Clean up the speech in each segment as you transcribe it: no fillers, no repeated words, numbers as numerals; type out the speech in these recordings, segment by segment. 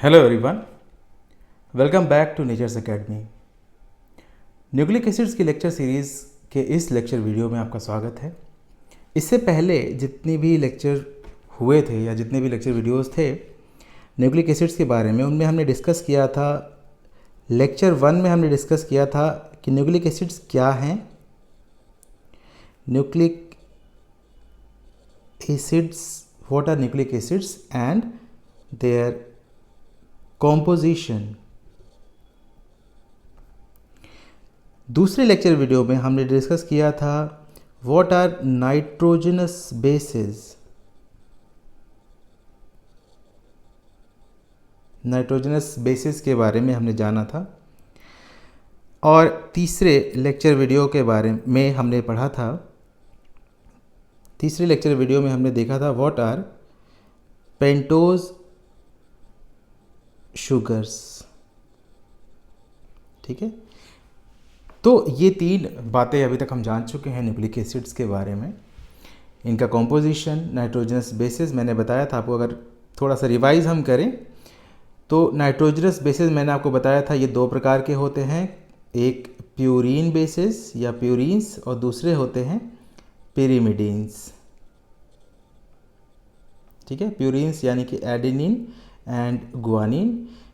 Hello everyone, welcome back to nature's academy. Nucleic acids की lecture series के इस lecture video में आपका स्वागत है। इससे पहले जितनी भी लेक्चर हुए थे या जितने भी लेक्चर वीडियोस थे न्यूक्लिक एसिड्स के बारे में, उनमें हमने डिस्कस किया था। लेक्चर 1 में हमने डिस्कस किया था कि न्यूक्लिक एसिड्स क्या हैं, nucleic acids, what are nucleic acids and their composition. दूसरे लेक्चर वीडियो में हमने डिस्कस किया था what are nitrogenous bases. Nitrogenous bases के बारे में हमने जाना था। और तीसरे लेक्चर वीडियो के बारे में हमने पढ़ा था, तीसरे लेक्चर वीडियो में हमने देखा था व्हाट आर पेंटोज शुगर्स। ठीक है, तो ये तीन बातें अभी तक हम जान चुके हैं न्यूक्लिक एसिड्स के बारे में। इनका कॉम्पोजिशन, नाइट्रोजनस बेसिस मैंने बताया था आपको। अगर थोड़ा सा रिवाइज हम करें तो नाइट्रोजनस बेसिस मैंने आपको बताया था ये दो प्रकार के होते हैं, एक प्यूरीन बेसिस या प्यूरीन्स और दूसरे होते हैं पिरिमिडीन्स। ठीक है, प्यूरीन्स यानी कि एडेनिन एंड गुआनिन,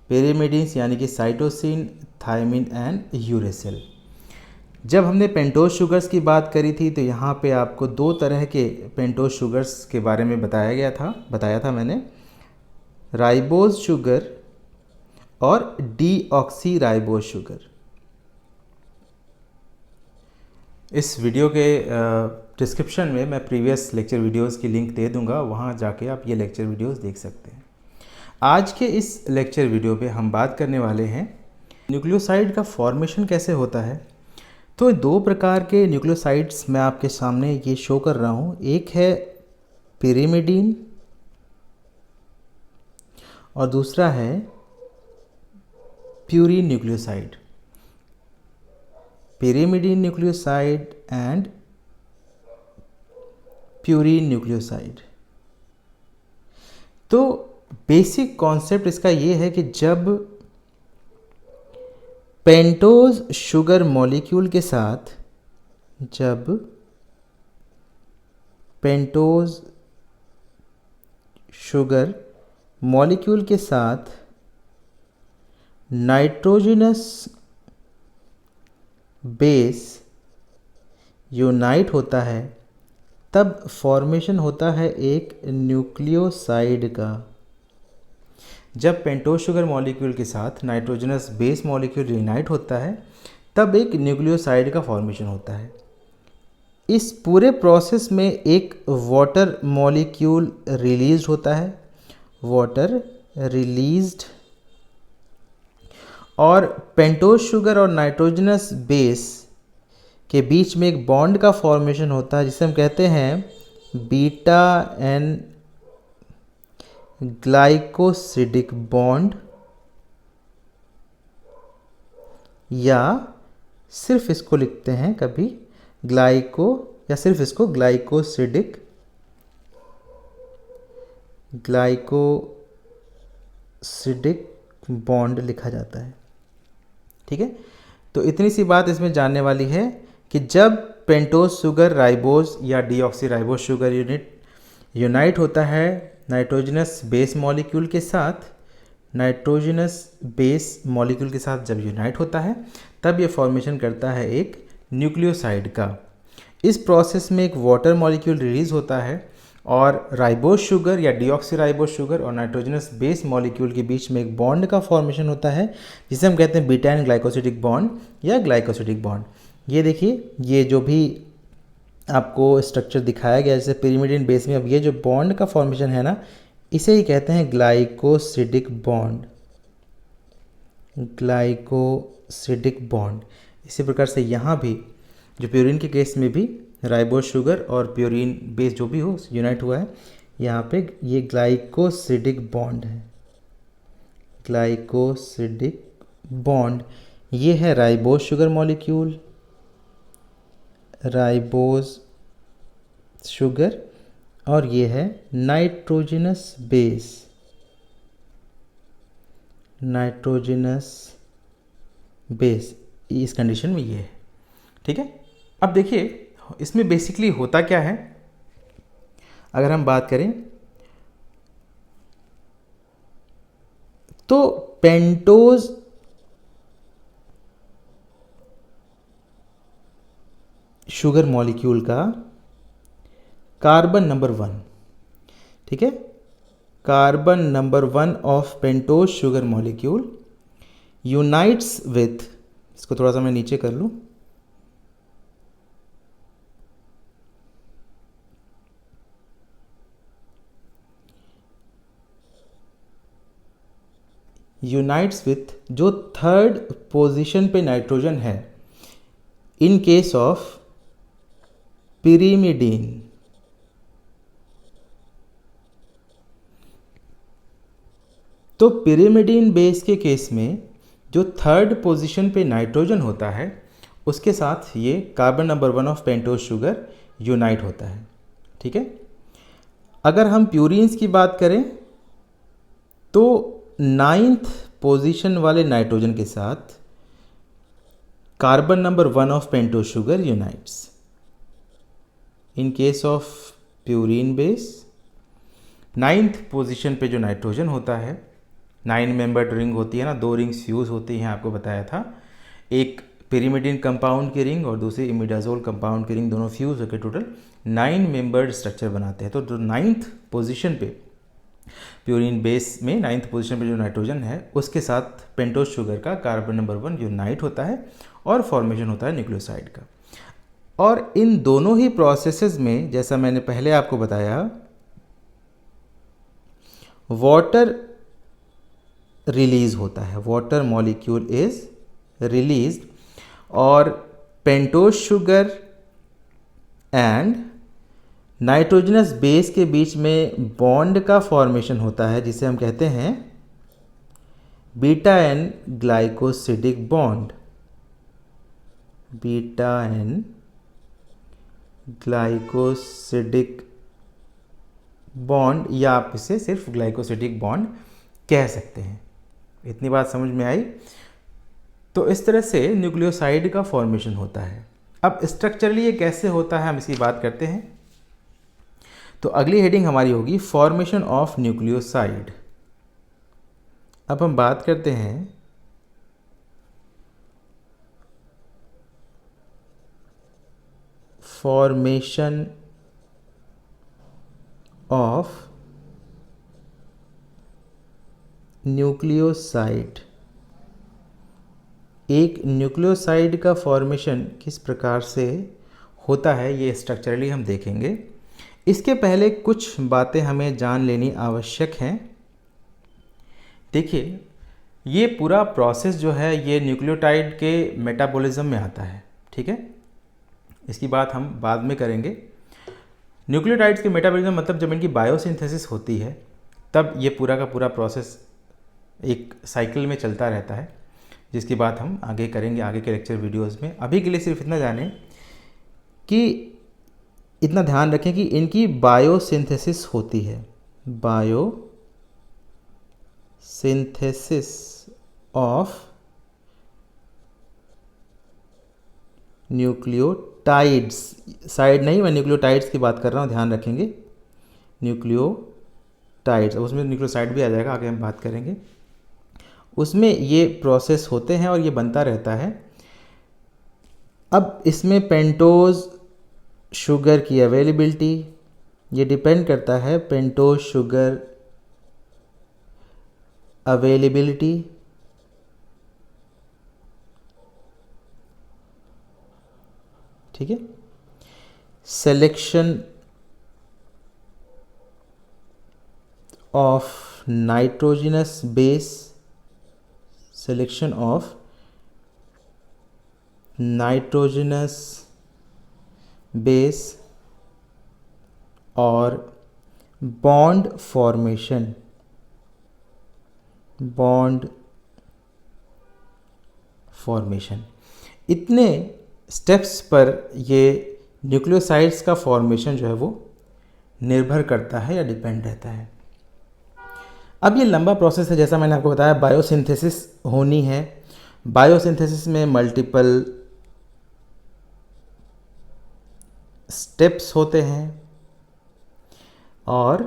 पिरिमिडीन्स यानी कि साइटोसिन, थायमिन एंड यूरेसिल। जब हमने पेंटोज शुगर्स की बात करी थी तो यहाँ पे आपको दो तरह के पेंटोज शुगर्स के बारे में बताया था मैंने, राइबोज शुगर और डीऑक्सी राइबोज शुगर। इस वीडियो के डिस्क्रिप्शन में मैं प्रीवियस लेक्चर वीडियोस की लिंक दे दूंगा, वहाँ जाके आप ये लेक्चर वीडियोस देख सकते हैं। आज के इस लेक्चर वीडियो पे हम बात करने वाले हैं न्यूक्लियोसाइड का फॉर्मेशन कैसे होता है। तो दो प्रकार के न्यूक्लियोसाइड्स मैं आपके सामने ये शो कर रहा हूँ, एक है पिरिमिडीन और दूसरा है purine nucleoside. Pyrimidine nucleoside and purine nucleoside. तो बेसिक कॉन्सेप्ट इसका ये है कि जब पेंटोज शुगर मॉलिक्यूल के साथ, जब पेंटोज शुगर मॉलिक्यूल के साथ नाइट्रोजनस बेस यूनाइट होता है तब फॉर्मेशन होता है एक न्यूक्लियोसाइड का। जब पेंटोज शुगर मॉलिक्यूल के साथ नाइट्रोजनस बेस मॉलिक्यूल यूनाइट होता है तब एक न्यूक्लियोसाइड का फॉर्मेशन होता है। इस पूरे प्रोसेस में एक वाटर मॉलिक्यूल रिलीज होता है, वाटर रिलीज्ड, और पेंटोज शुगर और नाइट्रोजनस बेस के बीच में एक बॉन्ड का फॉर्मेशन होता है जिसे हम कहते हैं बीटा एन ग्लाइकोसिडिक बॉन्ड, या सिर्फ इसको लिखते हैं कभी ग्लाइको, या सिर्फ इसको ग्लाइकोसिडिक बॉन्ड लिखा जाता है। ठीक है, तो इतनी सी बात इसमें जानने वाली है कि जब पेंटोज शुगर राइबोज या डीऑक्सी राइबोज शुगर यूनाइट होता है नाइट्रोजनस बेस मॉलिक्यूल के साथ, नाइट्रोजनस बेस मॉलिक्यूल के साथ जब यूनाइट होता है तब ये फॉर्मेशन करता है एक न्यूक्लियोसाइड का। इस प्रोसेस में एक वाटर मॉलिक्यूल रिलीज होता है और राइबोज शुगर या डीऑक्सी राइबोज शुगर और नाइट्रोजनस बेस मॉलिक्यूल के बीच में एक बॉन्ड का फॉर्मेशन होता है जिसे हम कहते हैं बीटा एन ग्लाइकोसिडिक बॉन्ड या ग्लाइकोसिडिक बॉन्ड। ये देखिए, ये जो भी आपको स्ट्रक्चर दिखाया गया जैसे पिरिमिडीन बेस में, अब ये जो बॉन्ड का फॉर्मेशन है ना, इसे ही कहते हैं ग्लाइकोसिडिक बॉन्ड, ग्लाइकोसिडिक बॉन्ड। इसी प्रकार से यहाँ भी जो प्यूरीन के केस में भी राइबोज शुगर और प्यूरीन बेस जो भी हो यूनाइट हुआ है, यहाँ पे ये ग्लाइकोसिडिक बॉन्ड है, ग्लाइकोसिडिक बॉन्ड। ये है ribose sugar molecule, ribose sugar, और ये है नाइट्रोजनस बेस, नाइट्रोजनस बेस, इस कंडीशन में ये है। ठीक है, अब देखिए इसमें बेसिकली होता क्या है, अगर हम बात करें तो पेंटोज शुगर मॉलिक्यूल का कार्बन नंबर 1, ठीक है, carbon number 1 of pentose sugar molecule unites with, इसको थोड़ा सा मैं नीचे कर लूं, यूनाइट्स विथ जो थर्ड पोजीशन पे नाइट्रोजन है इन केस ऑफ पिरिमिडीन। तो पिरिमिडीन बेस के केस में जो थर्ड पोजीशन पे नाइट्रोजन होता है उसके साथ ये carbon number 1 of pentose sugar unite होता है। ठीक है, अगर हम प्यूरिन्स की बात करें तो 9th पोजीशन वाले नाइट्रोजन के साथ carbon number 1 of pentose sugar unites. In case of purine base 9th position पे जो नाइट्रोजन होता है, 9 मेंबर्ड रिंग होती है ना, 2 रिंग्स फ्यूज होती हैं, आपको बताया था, एक पिरिमिडीन कंपाउंड की रिंग और दूसरी इमिडाजोल कंपाउंड की रिंग, दोनों फ्यूज होकर टोटल 9 मेंबर्ड स्ट्रक्चर बनाते हैं। तो जो 9th पोजीशन पे प्यूरिन बेस में 9th पोजीशन पे जो नाइट्रोजन है उसके साथ पेंटोज शुगर का कार्बन नंबर 1 यूनाइट होता है और फॉर्मेशन होता है न्यूक्लियोसाइड का। और इन दोनों ही प्रोसेसेस में जैसा मैंने पहले आपको बताया, वाटर रिलीज होता है, वाटर मॉलिक्यूल इज रिलीज्ड और pentose sugar and nitrogenous base के बीच में बॉन्ड का फॉर्मेशन होता है जिसे हम कहते हैं beta N glycosidic bond, beta N glycosidic bond, या आप इसे सिर्फ ग्लाइकोसिडिक बॉन्ड कह सकते हैं। इतनी बात समझ में आई? तो इस तरह से न्यूक्लियोसाइड का फॉर्मेशन होता है। अब स्ट्रक्चरली ये कैसे होता है हम इसकी बात करते हैं। तो अगली हेडिंग हमारी होगी फॉर्मेशन ऑफ न्यूक्लियोसाइड। अब हम बात करते हैं फॉर्मेशन ऑफ न्यूक्लियोसाइड। एक न्यूक्लियोसाइड का फॉर्मेशन किस प्रकार से होता है ये स्ट्रक्चरली हम देखेंगे। इसके पहले कुछ बातें हमें जान लेनी आवश्यक हैं। देखिए, ये पूरा प्रोसेस जो है ये न्यूक्लियोटाइड के मेटाबॉलिज्म में आता है। ठीक है, इसकी बात हम बाद में करेंगे। न्यूक्लियोटाइड्स के मेटाबॉलिज्म मतलब जब इनकी बायोसिंथेसिस होती है तब ये पूरा का पूरा प्रोसेस एक साइकिल में चलता रहता है, जिसकी बात हम आगे करेंगे आगे के लेक्चर वीडियोस में। अभी के लिए सिर्फ इतना जानें कि इतना ध्यान रखें कि इनकी बायोसिंथेसिस होती है, बायोसिंथेसिस ऑफ न्यूक्लियोटाइड्स, साइड नहीं, मैं न्यूक्लियोटाइड्स की बात कर रहा हूँ, ध्यान रखेंगे, न्यूक्लियोटाइड्स, उसमें न्यूक्लियोसाइड भी आ जाएगा, आगे हम बात करेंगे। उसमें ये प्रोसेस होते हैं और ये बनता रहता है। अब इसमें पेंटोज शुगर की अवेलेबिलिटी, ये डिपेंड करता है पेंटोज शुगर अवेलेबिलिटी, ठीक है, selection of nitrogenous base, selection of nitrogenous base और बॉन्ड फॉर्मेशन, बॉन्ड फॉर्मेशन, इतने स्टेप्स पर ये न्यूक्लियोसाइड्स का फॉर्मेशन जो है वो निर्भर करता है या डिपेंड रहता है। अब ये लंबा प्रोसेस है, जैसा मैंने आपको बताया बायोसिंथेसिस होनी है। बायोसिंथेसिस में मल्टीपल स्टेप्स होते हैं और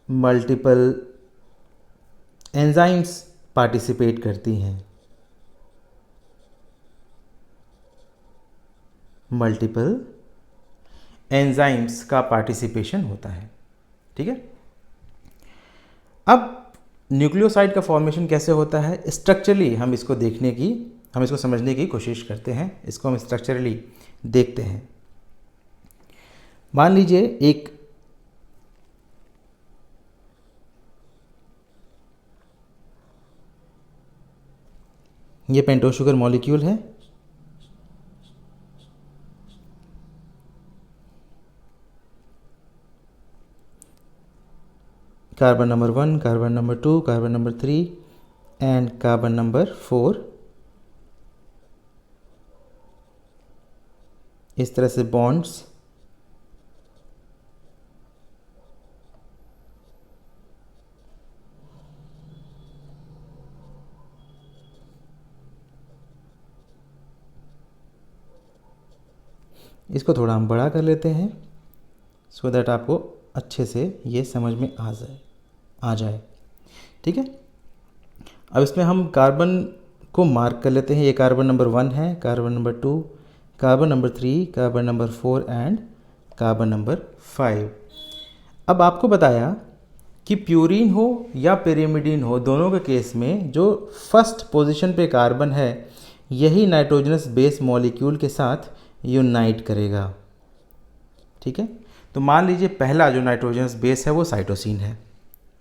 मल्टीपल एंजाइम्स पार्टिसिपेट करती हैं। मल्टीपल एंजाइम्स का पार्टिसिपेशन होता है। ठीक है। अब न्यूक्लियोसाइड का फॉर्मेशन कैसे होता है स्ट्रक्चरली, हम इसको समझने की कोशिश करते हैं। इसको हम स्ट्रक्चरली देखते हैं। मान लीजिए एक ये पेंटोस शुगर मॉलिक्यूल है। Carbon number 1, carbon number 2, carbon number 3 and carbon number 4। इस तरह से बॉन्ड्स इसको थोड़ा हम बड़ा कर लेते हैं सो दैट आपको अच्छे से ये समझ में आ जाए। ठीक है। अब इसमें हम कार्बन को मार्क कर लेते हैं। ये कार्बन नंबर 1 है, carbon number 2, carbon number 3, carbon number 4 and carbon number 5। अब आपको बताया कि प्यूरीन हो या पिरिमिडीन हो, दोनों के केस में जो फर्स्ट पोजीशन पे कार्बन है यही नाइट्रोजनस बेस मॉलिक्यूल के साथ यूनाइट करेगा। ठीक है। तो मान लीजिए पहला जो नाइट्रोजनस बेस है वो साइटोसिन है।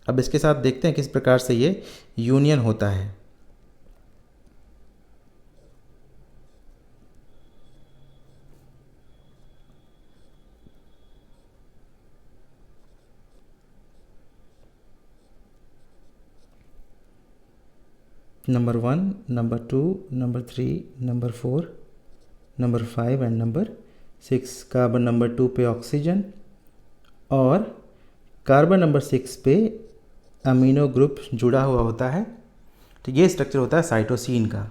अब इसके साथ देखते हैं किस प्रकार से ये यूनियन होता है। Number 1, number 2, number 3, number 4, number 5 and number 6। Carbon number 2 पे ऑक्सीजन और कार्बन नंबर 6 पे अमीनो ग्रुप जुड़ा हुआ होता है। तो ये स्ट्रक्चर होता है साइटोसिन का।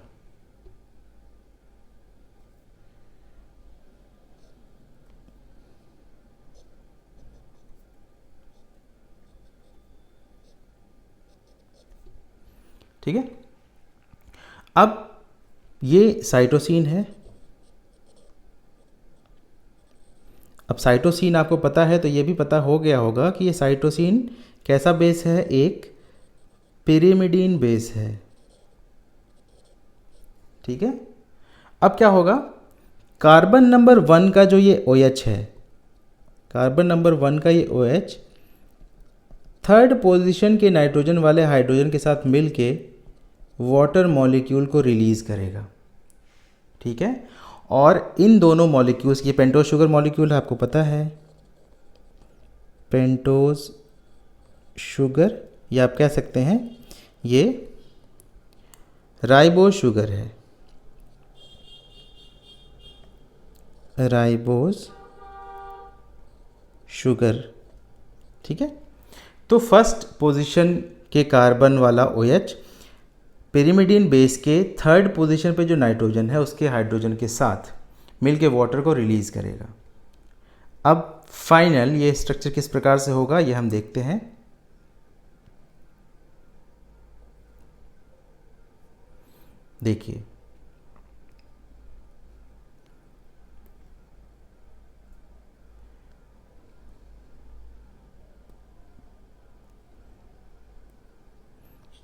ठीक है। अब ये साइटोसिन है। अब साइटोसिन आपको पता है तो ये भी पता हो गया होगा कि ये साइटोसिन कैसा बेस है, एक पिरिमिडीन बेस है। ठीक है। अब क्या होगा, कार्बन नंबर 1 का जो ये OH है, कार्बन नंबर 1 का ये OH थर्ड पोजीशन के नाइट्रोजन वाले हाइड्रोजन के साथ मिलके वाटर मॉलिक्यूल को रिलीज करेगा। ठीक है। और इन दोनों मॉलिक्यूल्स, ये पेंटोस शुगर मॉलिक्यूल है, आपको पता है पेंटोस शुगर, या आप कह सकते हैं ये राइबोस शुगर है। Ribose sugar. ठीक है। तो फर्स्ट पोजीशन के कार्बन वाला OH पिरिमिडीन बेस के थर्ड पोजीशन पे जो नाइट्रोजन है उसके हाइड्रोजन के साथ मिलके वाटर को रिलीज करेगा। अब फाइनल ये स्ट्रक्चर किस प्रकार से होगा ये हम देखते हैं। देखिए,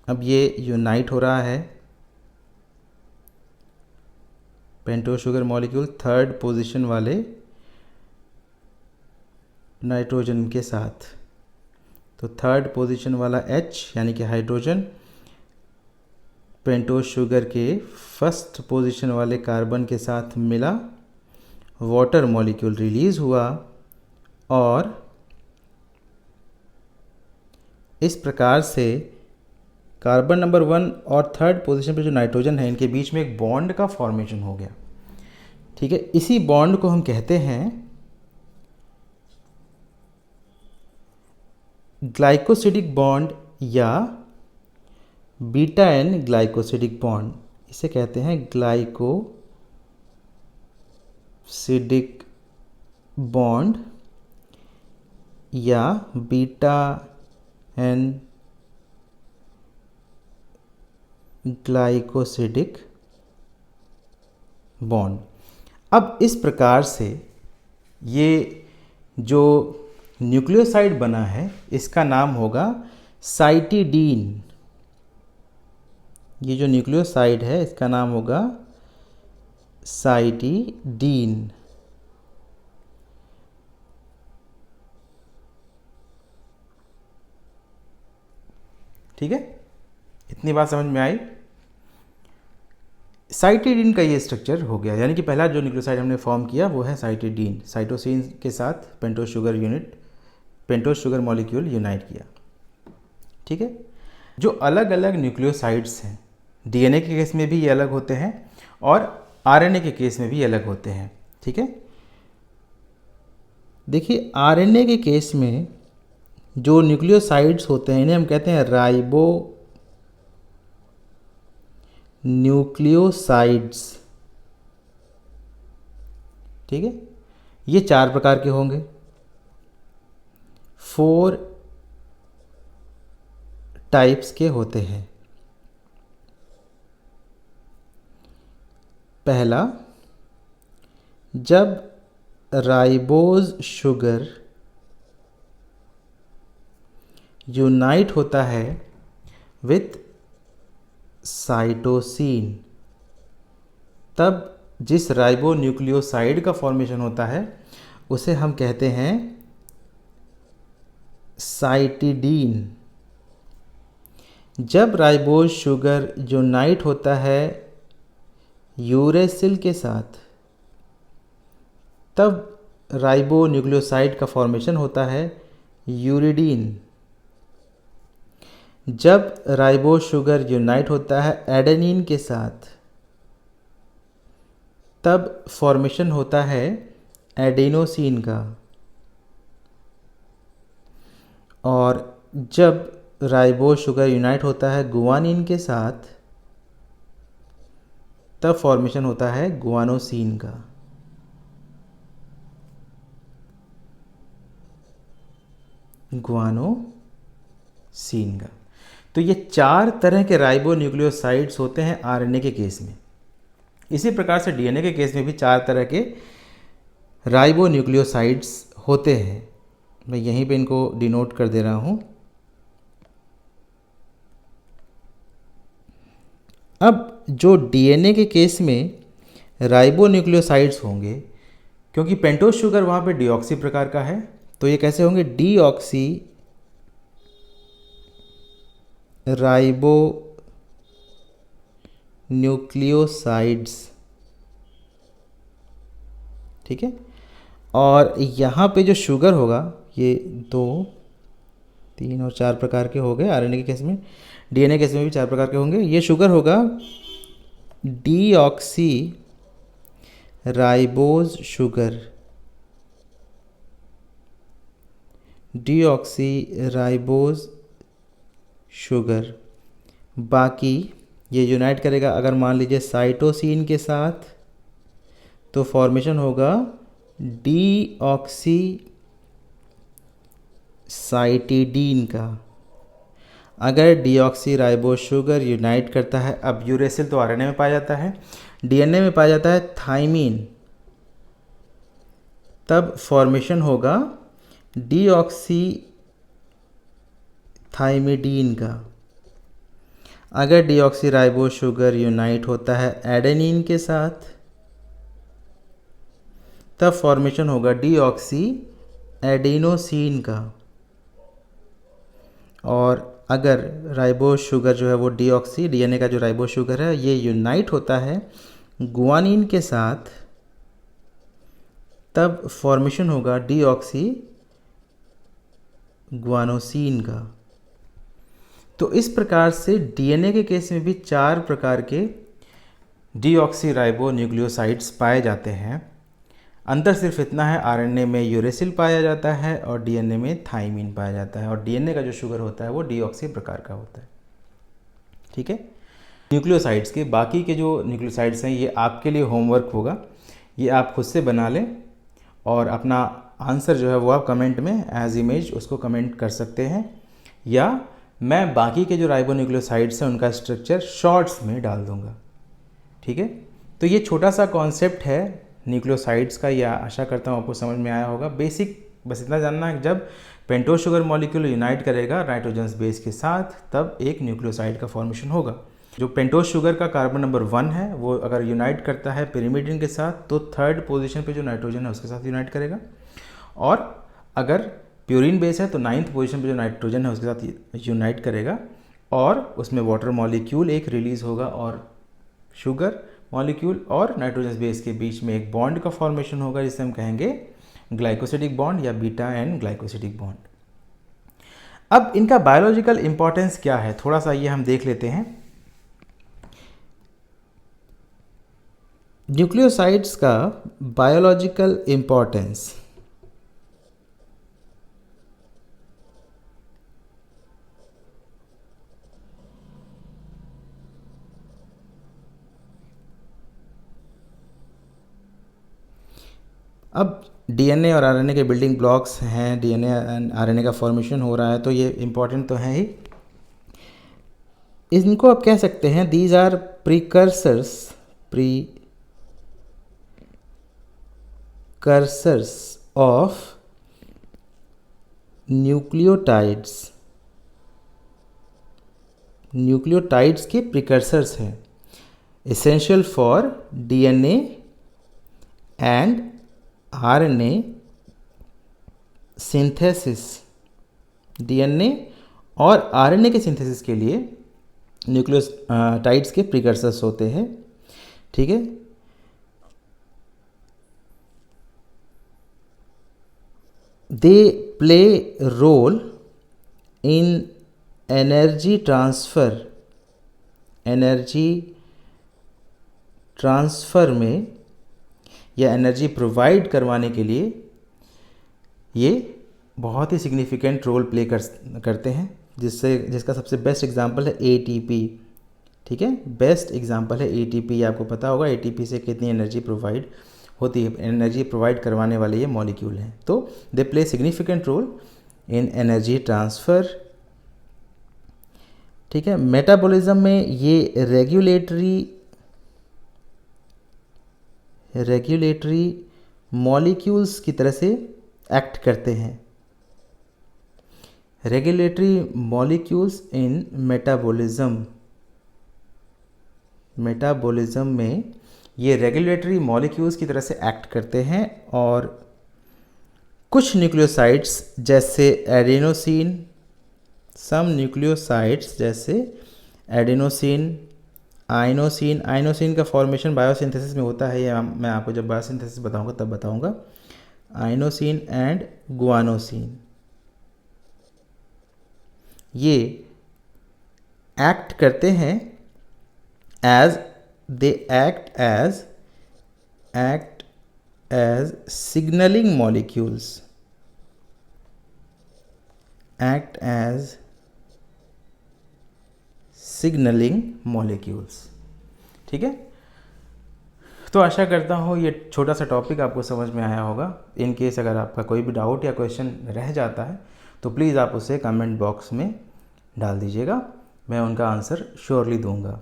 अब ये यूनाइट हो रहा है pentose sugar molecule third position वाले नाइट्रोजन के साथ। तो थर्ड पोजीशन वाला H यानी कि हाइड्रोजन पेंटोस शुगर के फर्स्ट पोजीशन वाले कार्बन के साथ मिला, वाटर मॉलिक्यूल रिलीज हुआ और इस प्रकार से कार्बन नंबर 1 और थर्ड पोजीशन पे जो नाइट्रोजन है इनके बीच में एक बॉन्ड का फॉर्मेशन हो गया। ठीक है। इसी बॉन्ड को हम कहते हैं ग्लाइकोसिडिक बॉन्ड या बीटा एन ग्लाइकोसिडिक बॉन्ड, इसे कहते हैं ग्लाइकोसिडिक बॉन्ड या बीटा एन ग्लाइकोसिडिक बॉन्ड। अब इस प्रकार से ये जो न्यूक्लियोसाइड बना है इसका नाम होगा साइटिडीन। ये जो न्यूक्लियोसाइड है इसका नाम होगा साइटिडीन। ठीक है, इतनी बात समझ में आई। साइटिडीन का ये स्ट्रक्चर हो गया, यानी कि पहला जो न्यूक्लियोसाइड हमने फॉर्म किया वो है साइटिडीन। साइटोसिन के साथ पेंटोस शुगर मॉलिक्यूल यूनाइट किया। ठीक है, जो अलग अलग न्यूक्लियोसाइड्स हैं, डीएनए के केस में भी ये अलग होते हैं और आरएनए के केस में भी अलग होते हैं। ठीक है, देखिए आरएनए के केस में जो न्यूक्लियोसाइड्स होते हैं इन्हें हम कहते हैं राइबो न्यूक्लियोसाइड्स। ठीक है, ये 4 प्रकार के होंगे, 4 टाइप्स के होते हैं। पहला, जब राइबोज शुगर यूनाइट होता है विथ साइटोसिन, तब जिस राइबो न्यूक्लियोसाइड का फॉर्मेशन होता है उसे हम कहते हैं साइटिडीन। जब राइबोज शुगर यूनाइट होता है यूरेसिल के साथ, तब राइबो न्यूक्लियोसाइड का फॉर्मेशन होता है यूरिडीन। जब राइबो शुगर यूनाइट होता है एडेनिन के साथ, तब फॉर्मेशन होता है एडेनोसिन का। और जब राइबो शुगर यूनाइट होता है गुआनिन के साथ, तब फॉर्मेशन होता है गुआनोसिन का। गुआनोसिन का। तो ये 4 तरह के राइबो न्यूक्लियोसाइड्स होते हैं आरएनए के केस में। इसी प्रकार से डीएनए के केस में भी 4 तरह के राइबो न्यूक्लियोसाइड्स होते हैं। मैं यहीं पे इनको डिनोट कर दे रहा हूँ। अब जो डीएनए के केस में राइबो न्यूक्लियोसाइड्स होंगे, क्योंकि पेंटोस शुगर वहाँ पे डीऑक्सी प्रकार का है, तो ये कैसे होंगे? Deoxy ribo nucleosides. ठीक है, और यहाँ पे जो शुगर होगा ये 2, 3 और 4 प्रकार के हो गए आरएनए के केस में। डीएनए केस में भी 4 प्रकार के होंगे। ये शुगर होगा deoxy ribose sugar, deoxy ribose sugar. बाकी ये यूनाइट करेगा अगर मान लीजिए साइटोसिन के साथ, तो फॉर्मेशन होगा डीऑक्सी साइटिडीन का। अगर डीऑक्सी राइबोज शुगर यूनाइट करता है, अब यूरेसिल तो आरएनए में पाया जाता है, डीएनए में पाया जाता है थाइमीन, तब फॉर्मेशन होगा डीऑक्सी थाइमिडीन का। अगर डीऑक्सी राइबोज शुगर यूनाइट होता है एडेनिन के साथ, तब फॉर्मेशन होगा डीऑक्सी एडेनोसिन का। और अगर राइबोज शुगर जो है वो डीऑक्सी, डीएनए का जो राइबोज शुगर है ये यूनाइट होता है गुआनिन के साथ, तब फॉर्मेशन होगा डीऑक्सी गुआनोसिन का। तो इस प्रकार से डीएनए के केस में भी 4 प्रकार के डीऑक्सी राइबो न्यूक्लियोसाइड्स पाए जाते हैं। अंतर सिर्फ इतना है, आरएनए में यूरेसिल पाया जाता है और डीएनए में थाइमीन पाया जाता है, और डीएनए का जो शुगर होता है वो डीऑक्सी प्रकार का होता है। ठीक है। न्यूक्लियोसाइड्स के बाकी के जो न्यूक्लियोसाइड्स हैं ये आपके लिए होमवर्क होगा, ये आप खुद से बना लें और अपना आंसर जो है वो आप कमेंट में एज इमेज उसको कमेंट कर सकते हैं, या मैं बाकी के जो राइबोन्यूक्लियोसाइड्स हैं उनका स्ट्रक्चर शॉर्ट्स में डाल दूंगा। ठीक है। तो ये छोटा सा कॉन्सेप्ट है न्यूक्लियोसाइड्स का, या आशा करता हूँ आपको समझ में आया होगा। बेसिक बस इतना जानना है, जब पेंटोज शुगर मॉलिक्यूल यूनाइट करेगा नाइट्रोजन बेस के साथ तब एक न्यूक्लियोसाइड का फॉर्मेशन होगा। जो पेंटोज शुगर का कार्बन नंबर 1 है वो अगर यूनाइट करता है पिरिमिडिन के साथ तो थर्ड पोजीशन पे जो नाइट्रोजन है उसके साथ यूनाइट करेगा, और अगर प्यूरिन बेस है तो 9th पोजीशन पे जो नाइट्रोजन है उसके साथ यूनाइट करेगा, और उसमें वाटर मॉलिक्यूल एक रिलीज़ होगा और शुगर मॉलिक्यूल और नाइट्रोजन बेस के बीच में एक बॉन्ड का फॉर्मेशन होगा जिसे हम कहेंगे ग्लाइकोसिडिक बॉन्ड या बीटा एंड ग्लाइकोसिडिक बॉन्ड। अब इनका बायोलॉजिकल इंपॉर्टेंस क्या है थोड़ा सा ये हम देख लेते हैं। न्यूक्लियोसाइड्स का बायोलॉजिकल इंपॉर्टेंस, अब डीएनए और आरएनए के बिल्डिंग ब्लॉक्स हैं, डीएनए एंड आरएनए का फॉर्मेशन हो रहा है तो ये इम्पॉर्टेंट तो है ही। इनको आप कह सकते हैं these are precursors of nucleotides के प्रीकर्सर्स हैं, essential for DNA and RNA synthesis. DNA और आरएनए के सिंथेसिस के लिए न्यूक्लियोटाइड्स के प्रीकर्सर्स होते हैं। ठीक है। They play role in energy transfer में या एनर्जी प्रोवाइड करवाने के लिए ये बहुत ही सिग्निफिकेंट रोल प्ले करते हैं, जिसका सबसे बेस्ट एग्जांपल है एटीपी। ठीक है, बेस्ट एग्जांपल है एटीपी। आपको पता होगा एटीपी से कितनी एनर्जी प्रोवाइड होती है, एनर्जी प्रोवाइड करवाने वाले ये मॉलिक्यूल हैं। तो they play significant role in energy transfer. ठीक है। मेटाबॉलिज्म में ये रेगुलेटरी मॉलिक्यूल्स की तरह से एक्ट करते हैं। रेगुलेटरी मॉलिक्यूल्स इन मेटाबॉलिज्म में ये रेगुलेटरी मॉलिक्यूल्स की तरह से एक्ट करते हैं, और कुछ न्यूक्लियोसाइड्स जैसे एडेनोसिन, सम न्यूक्लियोसाइड्स जैसे एडेनोसिन, आइनोसिन का फॉर्मेशन बायोसिंथेसिस में होता है, या मैं आपको जब बायोसिंथेसिस बताऊंगा तब बताऊंगा। आइनोसिन एंड गुआनोसिन ये एक्ट करते हैं they act as signalling molecules, ठीक है। तो आशा करता हूँ ये छोटा सा टॉपिक आपको समझ में आया होगा। इन केस अगर आपका कोई भी डाउट या क्वेश्चन रह जाता है तो प्लीज़ आप उसे कमेंट बॉक्स में डाल दीजिएगा, मैं उनका आंसर श्योरली दूंगा।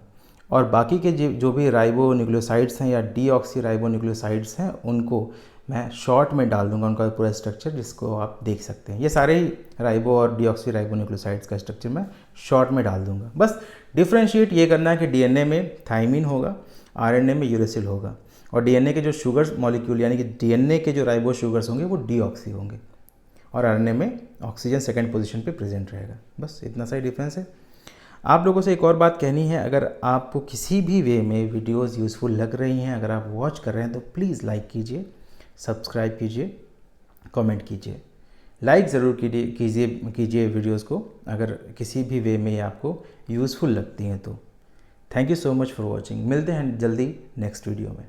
और बाकी के जो भी राइबो न्यूक्लियोसाइड्स हैं या डीऑक्सी राइबो न्यूक्लियोसाइड्स हैं उनको मैं शॉर्ट में डाल दूंगा, उनका पूरा स्ट्रक्चर जिसको आप देख सकते हैं। ये सारे ही राइबो और डीऑक्सी राइबो न्यूक्लियोसाइड्स का स्ट्रक्चर मैं शॉर्ट में डाल दूंगा। बस डिफ्रेंशिएट ये करना है कि डीएनए में थाइमीन होगा, आरएनए में यूरेसिल होगा, और डीएनए के जो शुगर मॉलिक्यूल यानी कि डीएनए के जो राइबो शुगर्स होंगे वो डीऑक्सी होंगे, और आरएनए में ऑक्सीजन सेकंड पोजीशन पे प्रेजेंट रहेगा। बस इतना सा ही डिफरेंस है। आप लोगों से एक और बात कहनी है, अगर आपको किसी भी वे में वीडियोस यूज़फुल लग रही हैं, अगर आप वॉच कर रहे हैं तो प्लीज़ लाइक कीजिए, सब्सक्राइब कीजिए, कमेंट कीजिए। लाइक ज़रूर कीजिए वीडियोस को अगर किसी भी वे में आपको यूज़फुल लगती हैं तो। Thank you so much for watching. मिलते हैं जल्दी नेक्स्ट वीडियो में।